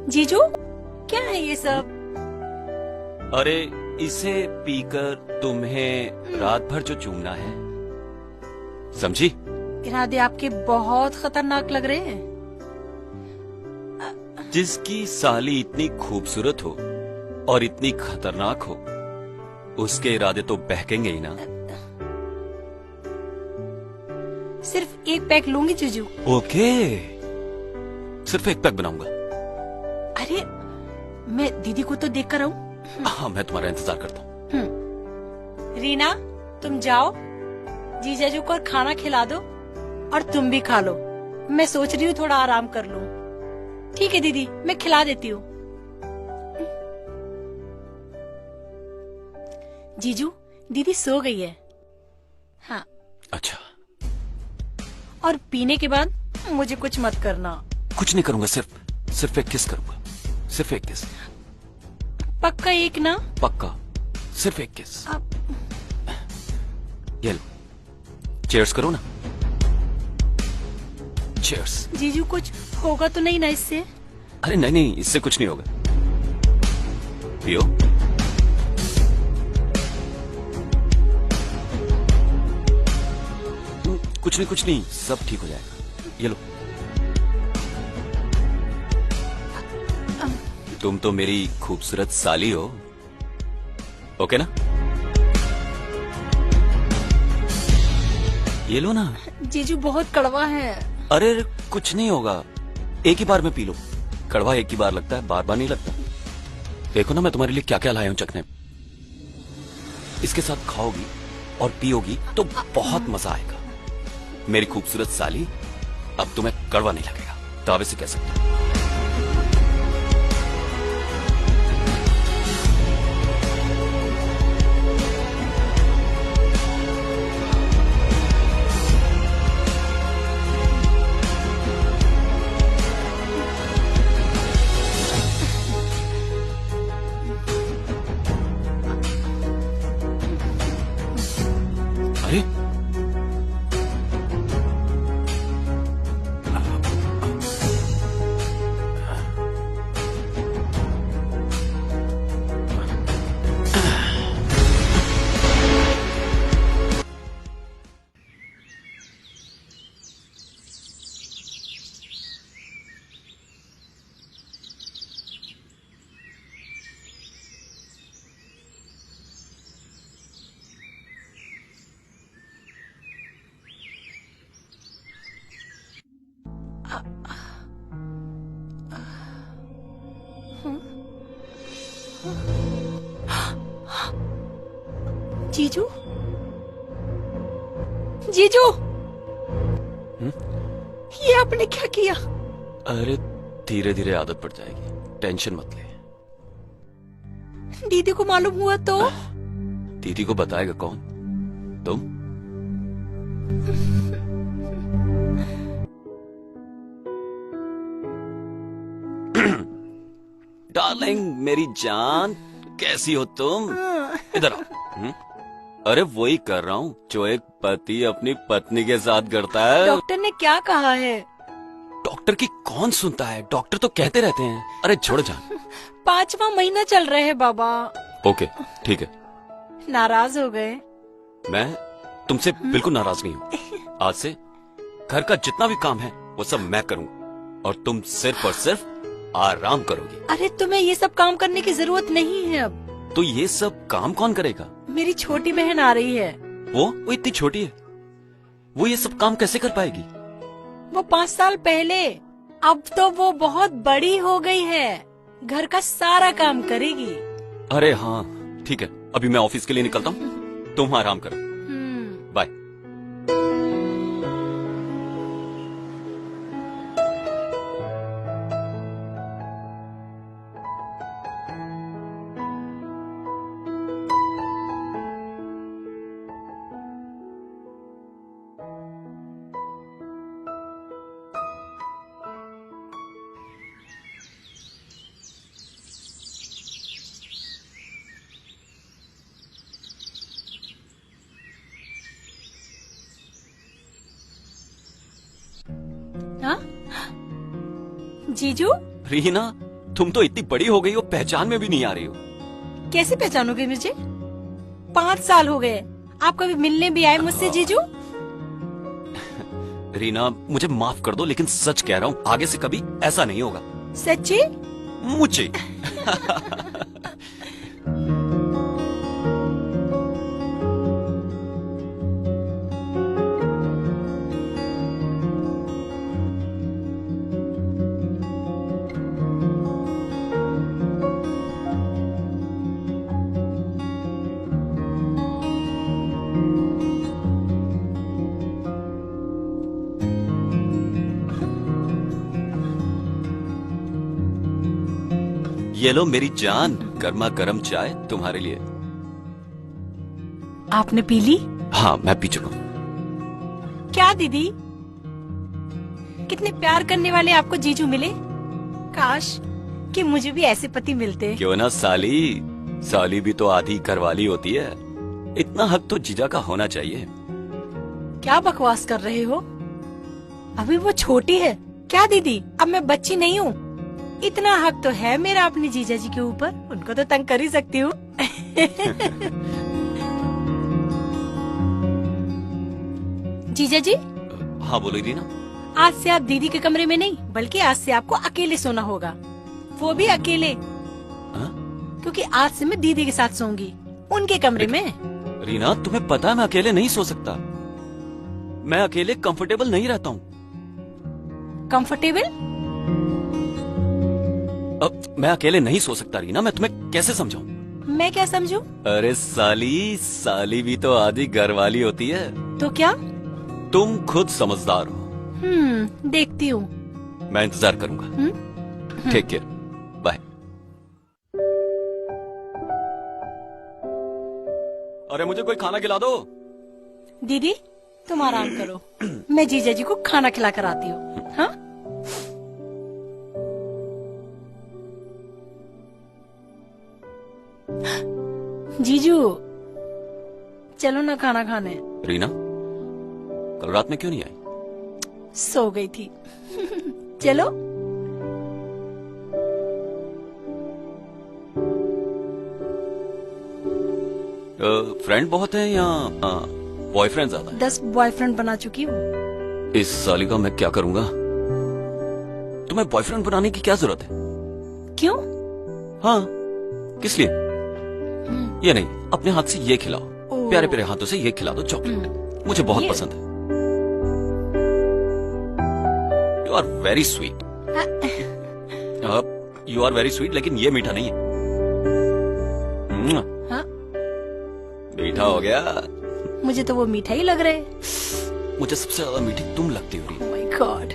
जीजू, क्या है ये सब? अरे इसे पीकर तुम्हें रात भर जो चूमना है, समझी? इरादे आपके बहुत खतरनाक लग रहे हैं। जिसकी साली इतनी खूबसूरत हो और इतनी खतरनाक हो, उसके इरादे तो बहकेंगे ही ना। सिर्फ एक पैक लूंगी जीजू। ओके, सिर्फ एक पैक बनाऊंगा। अरे मैं दीदी को तो देख कर आऊं। हाँ, मैं तुम्हारा इंतजार करता हूँ। रीना, तुम जाओ, जीजाजू को खाना खिला दो और तुम भी खा लो। मैं सोच रही हूँ थोड़ा आराम कर लूं। ठीक है दीदी, मैं खिला देती हूँ। जीजू, दीदी सो गई है। हाँ, अच्छा, और पीने के बाद मुझे कुछ मत करना। कुछ नहीं करूंगा, सिर्फ एक किस करूंगा, सिर्फ एक किस। पक्का एक ना? पक्का, सिर्फ एक किस। अब ये लो, चीयर्स करो ना। चीयर्स। जीजू, कुछ होगा तो नहीं ना इससे? अरे नहीं नहीं, इससे कुछ नहीं होगा। पियो। कुछ नहीं, सब ठीक हो जाएगा। ये लो। तुम तो मेरी खूबसूरत साली हो, ओके ना? ये लो ना। जीजू, बहुत कड़वा है। अरे कुछ नहीं होगा, एक ही बार में पी लो। कड़वा एक ही बार लगता है, बार बार नहीं लगता। देखो ना, मैं तुम्हारे लिए क्या क्या लाया हूं चखने। इसके साथ खाओगी और पियोगी तो बहुत मजा आएगा। मेरी खूबसूरत साली, अब तुम्हें कड़वा नहीं लगेगा, दावे से कह सकता हूं। अरे जीजू, जीजू, ये आपने क्या किया? अरे धीरे धीरे आदत पड़ जाएगी, टेंशन मत ले। दीदी को मालूम हुआ तो? दीदी को बताएगा कौन? तुम? डार्लिंग, मेरी जान, कैसी हो तुम? इधर आओ। अरे वही कर रहा हूँ जो एक पति अपनी पत्नी के साथ करता है। डॉक्टर ने क्या कहा है? डॉक्टर की कौन सुनता है, डॉक्टर तो कहते रहते हैं। अरे छोड़ जान। 5वां महीना चल रहा है बाबा। ओके, ठीक है। नाराज हो गए? मैं तुमसे बिल्कुल नाराज नहीं हूँ। आज से घर का जितना भी काम है वो सब मैं करूँगा और तुम सिर्फ और सिर्फ आराम करोगी। अरे तुम्हें ये सब काम करने की जरूरत नहीं है अब। तो ये सब काम कौन करेगा? मेरी छोटी बहन आ रही है। वो इतनी छोटी है, वो ये सब काम कैसे कर पाएगी? वो 5 साल पहले, अब तो वो बहुत बड़ी हो गई है, घर का सारा काम करेगी। अरे हाँ ठीक है, अभी मैं ऑफिस के लिए निकलता हूँ, तुम आराम करो। बाय। हाँ? जीजू, रीना, तुम तो इतनी बड़ी हो गई हो, पहचान में भी नहीं आ रही हो। कैसे पहचानोगे मुझे? 5 साल हो गए। आप कभी मिलने भी आए मुझसे जीजू? रीना, मुझे माफ कर दो, लेकिन सच कह रहा हूँ, आगे से कभी ऐसा नहीं होगा। सच्ची? मुझे ये लो मेरी जान, गर्मा गर्म चाय तुम्हारे लिए। आपने पी ली? हाँ, मैं पी चुका हूँ। क्या दीदी, कितने प्यार करने वाले आपको जीजू मिले। काश कि मुझे भी ऐसे पति मिलते। क्यों ना साली, साली भी तो आधी घरवाली होती है। इतना हक तो जीजा का होना चाहिए। क्या बकवास कर रहे हो? अभी वो छोटी है। क्या दीदी, अब मैं बच्ची नहीं हूँ। इतना हक तो है मेरा अपने जीजा जी के ऊपर, उनको तो तंग कर ही सकती हूँ। जीजा जी। हाँ बोलो रीना। आज से आप दीदी के कमरे में नहीं, बल्कि आज से आपको अकेले सोना होगा, वो भी अकेले। हाँ? क्योंकि आज से मैं दीदी के साथ सोऊंगी, उनके कमरे में। रीना, तुम्हें पता है मैं अकेले नहीं सो सकता। मैं अकेले कंफर्टेबल नहीं रहता हूँ। कंफर्टेबल? अब मैं अकेले नहीं सो सकता रीना, मैं तुम्हें कैसे समझाऊं? मैं क्या समझूं? अरे साली, साली भी तो आधी घरवाली होती है। तो क्या? तुम खुद समझदार हो। देखती हूँ। मैं इंतजार करूंगा। Take care, bye. अरे मुझे कोई खाना खिला दो। दीदी तुम आराम करो, मैं जीजा जी को खाना खिला कर आती हूँ। हाँ? जीजू चलो ना खाना खाने। रीना, कल रात में क्यों नहीं आई? सो गई थी। चलो। फ्रेंड बहुत है या बॉयफ्रेंड ज्यादा है? 10 बॉयफ्रेंड बना चुकी हूँ। इस साली का मैं क्या करूंगा? तुम्हें बॉयफ्रेंड बनाने की क्या जरूरत है? क्यों? हाँ, किस लिए? ये नहीं, अपने हाथ से ये खिलाओ, प्यारे प्यारे हाथों से ये खिला दो चॉकलेट, मुझे बहुत ये? पसंद है। You are very sweet. You are very sweet, लेकिन ये मीठा नहीं है। हाँ? मीठा हो गया। मुझे तो वो मीठा ही लग रहा है। मुझे सबसे ज्यादा मीठी तुम लगती हो। Oh my God.